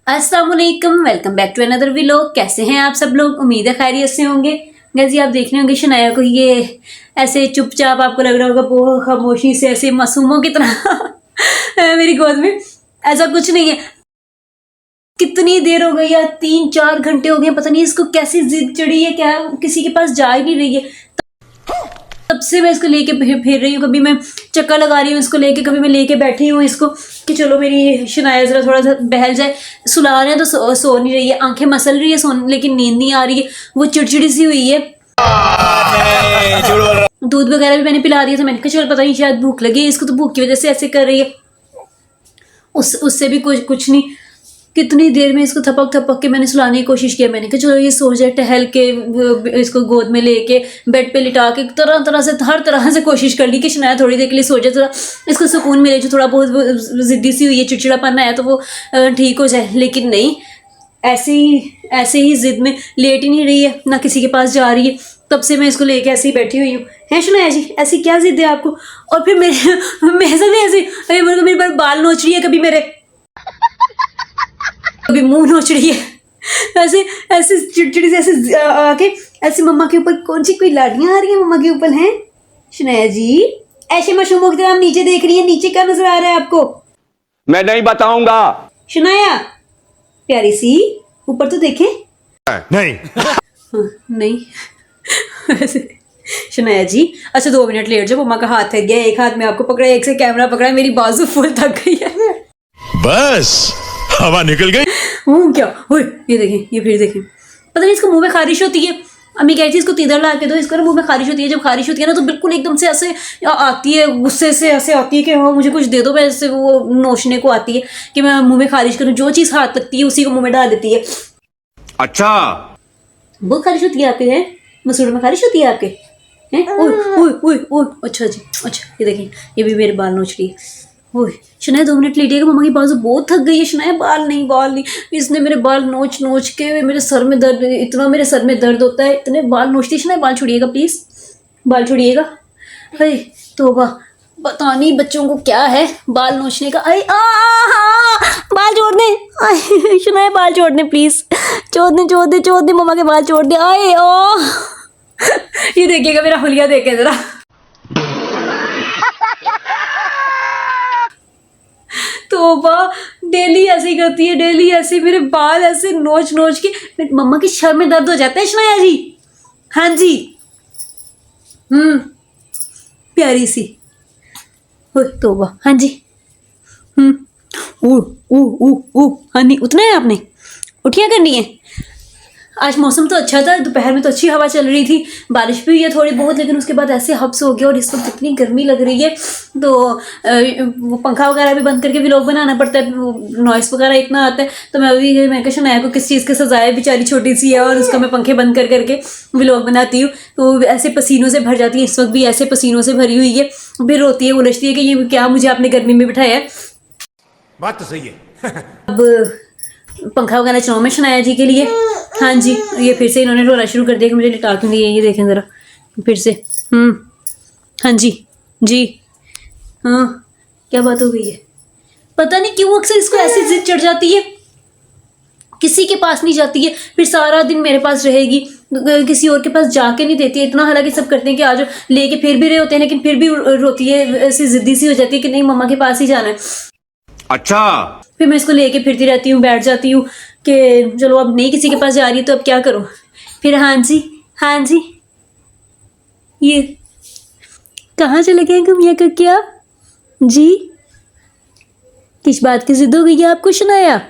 अस्सलाम वालेकुम, welcome back to another vlog. कैसे हैं आप सब लोग? उम्मीद है खैरियत से होंगे। गैस आप देख रहे होंगे शनाया को, ये ऐसे चुपचाप आपको लग रहा होगा वो खामोशी से ऐसे मासूमों की तरह मेरी गोद में। ऐसा कुछ नहीं है। कितनी देर हो गई यार, 3-4 घंटे हो गए, पता नहीं इसको कैसी जिद चढ़ी है, क्या किसी के पास जा ही नहीं रही है। तब से मैं इसको लेके फिर रही हूँ, कभी मैं चक्कर लगा रही हूँ इसको लेके, कभी मैं लेके बैठी हूँ इसको कि चलो मेरी शनाया जरा थोड़ा सा बहल जाए। सुला रहे हैं तो सो नहीं रही है, आंखें मसल रही है सोने, लेकिन नींद नहीं आ रही है, वो चिड़चिड़ी सी हुई है। दूध वगैरह भी मैंने पिला दिया था, मैंने कहा चलो पता नहीं शायद भूख लगी इसको, तो भूख की वजह से ऐसे कर रही है। उससे भी कुछ नहीं। कितनी देर में इसको थपक थपक के मैंने सुलाने की कोशिश की। मैंने कहा चलो ये सो जाए, टहल के इसको गोद में लेके बेड पे लिटा के तरह तरह से हर तरह से कोशिश कर ली कि शनाया थोड़ी देर के लिए सो जाए, थोड़ा इसको सुकून मिले, जो थोड़ा बहुत जिद्दी सी हुई है, चिड़चिड़ापन आया तो वो ठीक हो जाए। लेकिन नहीं, ऐसे ही जिद में लेट ही नहीं रही है, ना किसी के पास जा रही है। तब से मैं इसको लेके ऐसे ही बैठी हुई हूँ। है शनाया जी, ऐसी क्या जिद है आपको? और फिर मेरे साथ ऐसे मेरे पर बाल नोच रही है, कभी मेरे कभी मुंह नोच रही है, ऐसे चिड़चिड़ी से ऐसे आके ऐसे मम्मा के ऊपर कौन सी कोई लाड़ियां आ रही हैं मम्मा के ऊपर हैं। शनाया जी ऐसे मासूमों की तरह आप नीचे देख रही है, नीचे क्या नजर आ रहा है आपको? मैं नहीं बताऊंगा। शनाया प्यारी सी, ऊपर तो देखें। नहीं। हाँ, नहीं। शनाया जी अच्छा 2 मिनट लेट जाओ, मम्मा का हाथ थक गया, एक हाथ में आपको पकड़ा, एक से कैमरा पकड़ा, मेरी बाजू फुल थक गई है। बस हवा निकल गई। क्या ये देखें, ये फिर देखें, पता नहीं इसको मुंह में खारिश होती है। अम्मी कहती है इसको तीदर ला के दो, इसको ना मुंह में खारिश होती है। जब खारिश होती है ना तो बिल्कुल एकदम से ऐसे आती है, गुस्से से ऐसे आती है कि हाँ मुझे कुछ दे दो, वैसे वो नोचने को आती है कि मैं मुंह में खारिश करूँ। जो चीज़ हाथ लगती है उसी को मुंह में डाल देती है। अच्छा बहुत खारिश होती है आपके? हैं मसूड़ में खारिश होती है आपके? हैं ओए अच्छा जी, अच्छा ये देखें, ये भी मेरे बाल नोच रही है। ओए शनाया 2 मिनट लेटिएगा, मम्मा की बाजू बहुत थक गई है। शनाया बाल नहीं, इसने मेरे बाल नोच के मेरे सर में दर्द, इतना मेरे सर में दर्द होता है, इतने बाल नोचती है। शनाया बाल छोड़िएगा प्लीज़, बाल छोड़िएगा। अरे तौबा, पता नहीं बच्चों को क्या है बाल नोचने का। अरे बाल छोड़ दे शनाया, बाल छोड़ दे प्लीज़, छोड़ दे मम्मा के बाल छोड़ दे। आए ये देखिएगा मेरा हुलिया, देखे जरा। तोबा, डेली ऐसे करती है, डेली ऐसे मेरे बाल ऐसे नोच के मेरी मम्मा की सर में दर्द हो जाता है। शनाया जी हाँ जी, प्यारी सी। तोबा हाँ जी, हाँ नहीं उतना है आपने, उठिया करनी है। आज मौसम तो अच्छा था, दोपहर में तो अच्छी हवा चल रही थी, बारिश भी हुई है थोड़ी बहुत, लेकिन उसके बाद ऐसे हब्स हो गया और इस वक्त इतनी गर्मी लग रही है तो वो पंखा वगैरह भी बंद करके व्लॉग बनाना पड़ता है, नॉइस वगैरह इतना आता है। तो मैं कहा शनाया को किस चीज़ के सजाए, बेचारी छोटी सी है और उसको मैं पंखे बंद कर करके व्लॉग बनाती हूँ, तो ऐसे पसीनों से भर जाती है। इस वक्त भी ऐसे पसीनों से भरी हुई है, फिर रोती है, उलझती है कि ये क्या मुझे आपने गर्मी में बिठाया है। बात तो सही है। अब पंखा वगैरह चलाऊँ मैं शनाया जी के लिए। हाँ जी, ये फिर से इन्होंने रोना शुरू कर दिया कि मुझे लिटा क्यों दिए, ये देखें ज़रा फिर से। हाँ जी हाँ, क्या बात हो गई है? पता नहीं क्यों अक्सर इसको ऐसी जिद चढ़ जाती है, किसी के पास नहीं जाती है, फिर सारा दिन मेरे पास रहेगी, किसी और के पास जाके नहीं देती है। इतना हालांकि सब करते हैं कि आज लेके फिर भी रहे होते हैं, लेकिन फिर भी रोती है, ऐसी जिद्दी सी हो जाती है कि नहीं मम्मा के पास ही जाना है। अच्छा, फिर मैं इसको लेके फिरती रहती हूँ, बैठ जाती हूँ कि चलो अब नहीं किसी के पास जा रही है तो अब क्या करूँ। फिर हाँ जी ये कहाँ चले गए गुम ये करके आप जी? किस बात की जिद हो गई है आपको शनाया?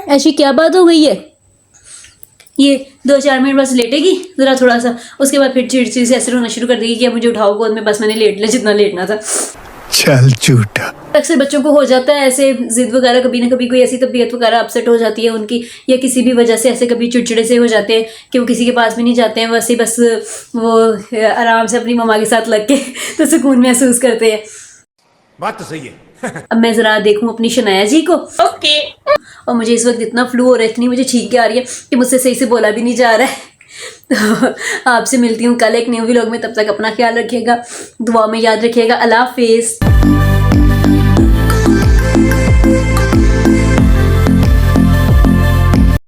ऐसी क्या बात हो गई है? ये 2-4 मिनट बस लेटेगी ज़रा थोड़ा सा, उसके बाद फिर चिड़चिड़ी से ऐसे रोना शुरू कर देगी कि अब मुझे उठाओ गोद में, बस मैंने लेट लिया जितना लेटना था। चल झूठा। अक्सर बच्चों को हो जाता है ऐसे जिद वगैरह, कभी ना कभी कोई ऐसी तबीयत वगैरह अपसेट हो जाती है उनकी, या किसी भी वजह से ऐसे कभी चिड़चिड़े से हो जाते हैं कि वो किसी के पास भी नहीं जाते हैं, वैसे बस वो आराम से अपनी मम्मा के साथ लग के तो सुकून महसूस करते हैं। बात तो सही है। अब मैं ज़रा देखूँ अपनी शनाया जी को। ओके। और मुझे इस वक्त इतना फ्लू हो रहा है, इतनी मुझे छींके आ रही है कि मुझसे सही से बोला भी नहीं जा रहा है। तो आपसे मिलती हूँ कल एक न्यू व्लॉग में, तब तक अपना ख्याल रखिएगा, दुआ में याद रखिएगा। अल्लाह हाफिज़।